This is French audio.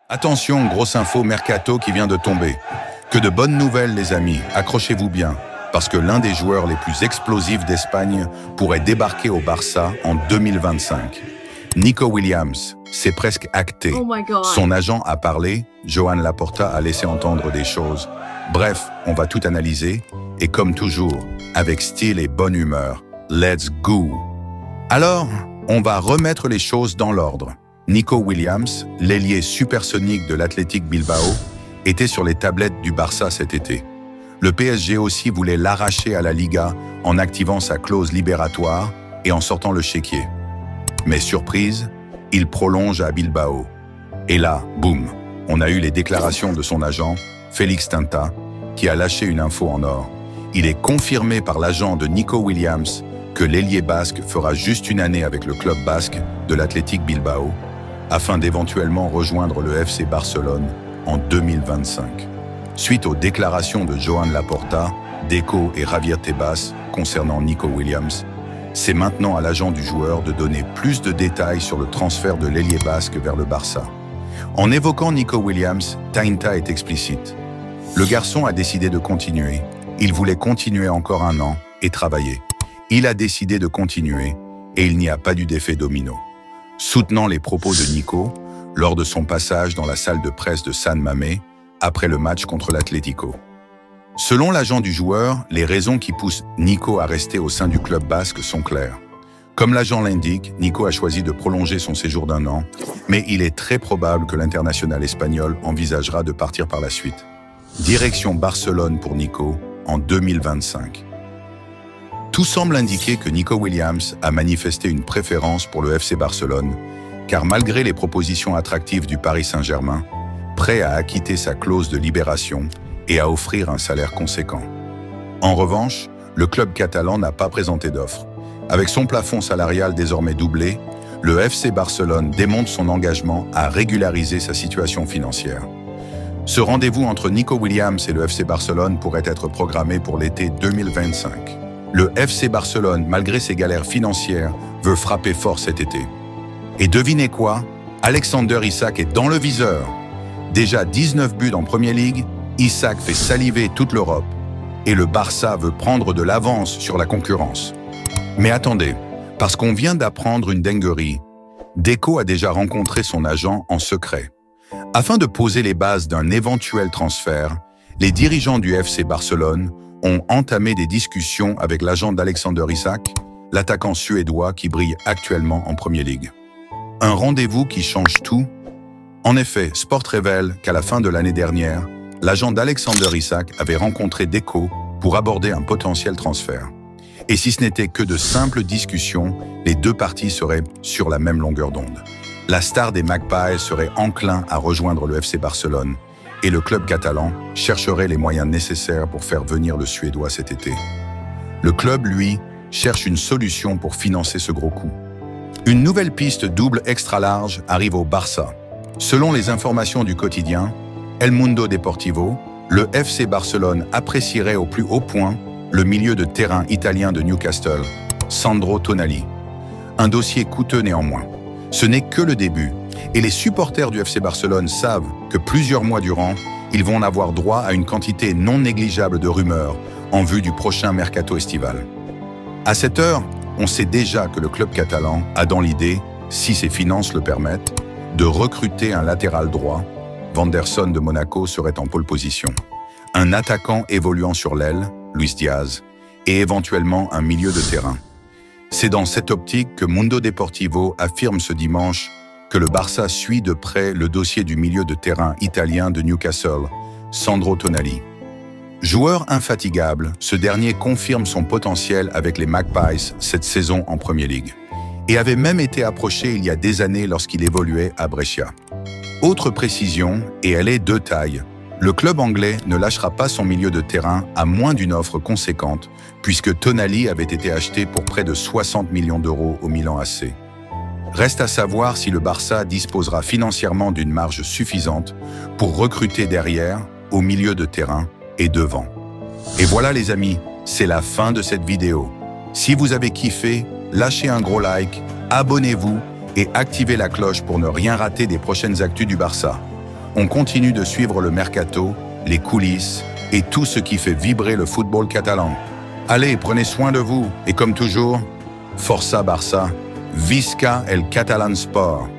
Attention, grosse info mercato qui vient de tomber. Que de bonnes nouvelles les amis, accrochez-vous bien, parce que l'un des joueurs les plus explosifs d'Espagne pourrait débarquer au Barça en 2025. Nico Williams, c'est presque acté. Oh my God. Son agent a parlé, Joan Laporta a laissé entendre des choses. Bref, on va tout analyser, et comme toujours, avec style et bonne humeur, let's go! Alors, on va remettre les choses dans l'ordre. Nico Williams, l'ailier supersonique de l'Athletic Bilbao, était sur les tablettes du Barça cet été. Le PSG aussi voulait l'arracher à la Liga en activant sa clause libératoire et en sortant le chéquier. Mais surprise, il prolonge à Bilbao. Et là, boum, on a eu les déclarations de son agent, Félix Tinta, qui a lâché une info en or. Il est confirmé par l'agent de Nico Williams que l'ailier basque fera juste une année avec le club basque de l'Athletic Bilbao, afin d'éventuellement rejoindre le FC Barcelone en 2025. Suite aux déclarations de Joan Laporta, Deco et Javier Tebas concernant Nico Williams, c'est maintenant à l'agent du joueur de donner plus de détails sur le transfert de l'ailier basque vers le Barça. En évoquant Nico Williams, Tinta est explicite. Le garçon a décidé de continuer. Il voulait continuer encore un an et travailler. Il a décidé de continuer et il n'y a pas eu d'effet domino. Soutenant les propos de Nico lors de son passage dans la salle de presse de San Mamés après le match contre l'Atlético. Selon l'agent du joueur, les raisons qui poussent Nico à rester au sein du club basque sont claires. Comme l'agent l'indique, Nico a choisi de prolonger son séjour d'un an, mais il est très probable que l'international espagnol envisagera de partir par la suite. Direction Barcelone pour Nico en 2025. Tout semble indiquer que Nico Williams a manifesté une préférence pour le FC Barcelone, car malgré les propositions attractives du Paris Saint-Germain, prêt à acquitter sa clause de libération et à offrir un salaire conséquent. En revanche, le club catalan n'a pas présenté d'offre. Avec son plafond salarial désormais doublé, le FC Barcelone démontre son engagement à régulariser sa situation financière. Ce rendez-vous entre Nico Williams et le FC Barcelone pourrait être programmé pour l'été 2025. Le FC Barcelone, malgré ses galères financières, veut frapper fort cet été. Et devinez quoi? Alexander Isak est dans le viseur. Déjà 19 buts en Premier League, Isak fait saliver toute l'Europe. Et le Barça veut prendre de l'avance sur la concurrence. Mais attendez, parce qu'on vient d'apprendre une dinguerie, Deco a déjà rencontré son agent en secret. Afin de poser les bases d'un éventuel transfert, les dirigeants du FC Barcelone ont entamé des discussions avec l'agent d'Alexander Isak, l'attaquant suédois qui brille actuellement en Premier League. Un rendez-vous qui change tout. En effet, Sport révèle qu'à la fin de l'année dernière, l'agent d'Alexander Isak avait rencontré Deco pour aborder un potentiel transfert. Et si ce n'était que de simples discussions, les deux parties seraient sur la même longueur d'onde. La star des Magpies serait enclin à rejoindre le FC Barcelone et le club catalan chercherait les moyens nécessaires pour faire venir le Suédois cet été. Le club, lui, cherche une solution pour financer ce gros coup. Une nouvelle piste double extra large arrive au Barça. Selon les informations du quotidien El Mundo Deportivo, le FC Barcelone apprécierait au plus haut point le milieu de terrain italien de Newcastle, Sandro Tonali. Un dossier coûteux néanmoins. Ce n'est que le début, et les supporters du FC Barcelone savent que plusieurs mois durant, ils vont avoir droit à une quantité non négligeable de rumeurs en vue du prochain mercato estival. À cette heure, on sait déjà que le club catalan a dans l'idée, si ses finances le permettent, de recruter un latéral droit. Vanderson de Monaco serait en pole position. Un attaquant évoluant sur l'aile, Luis Diaz, et éventuellement un milieu de terrain. C'est dans cette optique que Mundo Deportivo affirme ce dimanche que le Barça suit de près le dossier du milieu de terrain italien de Newcastle, Sandro Tonali. Joueur infatigable, ce dernier confirme son potentiel avec les Magpies cette saison en Premier League et avait même été approché il y a des années lorsqu'il évoluait à Brescia. Autre précision, et elle est de taille, le club anglais ne lâchera pas son milieu de terrain à moins d'une offre conséquente, puisque Tonali avait été acheté pour près de 60 millions d'euros au Milan AC. Reste à savoir si le Barça disposera financièrement d'une marge suffisante pour recruter derrière, au milieu de terrain et devant. Et voilà les amis, c'est la fin de cette vidéo. Si vous avez kiffé, lâchez un gros like, abonnez-vous et activez la cloche pour ne rien rater des prochaines actus du Barça. on continue de suivre le mercato, les coulisses et tout ce qui fait vibrer le football catalan. Allez, prenez soin de vous et comme toujours, Força Barça, Visca el Catalan Sport.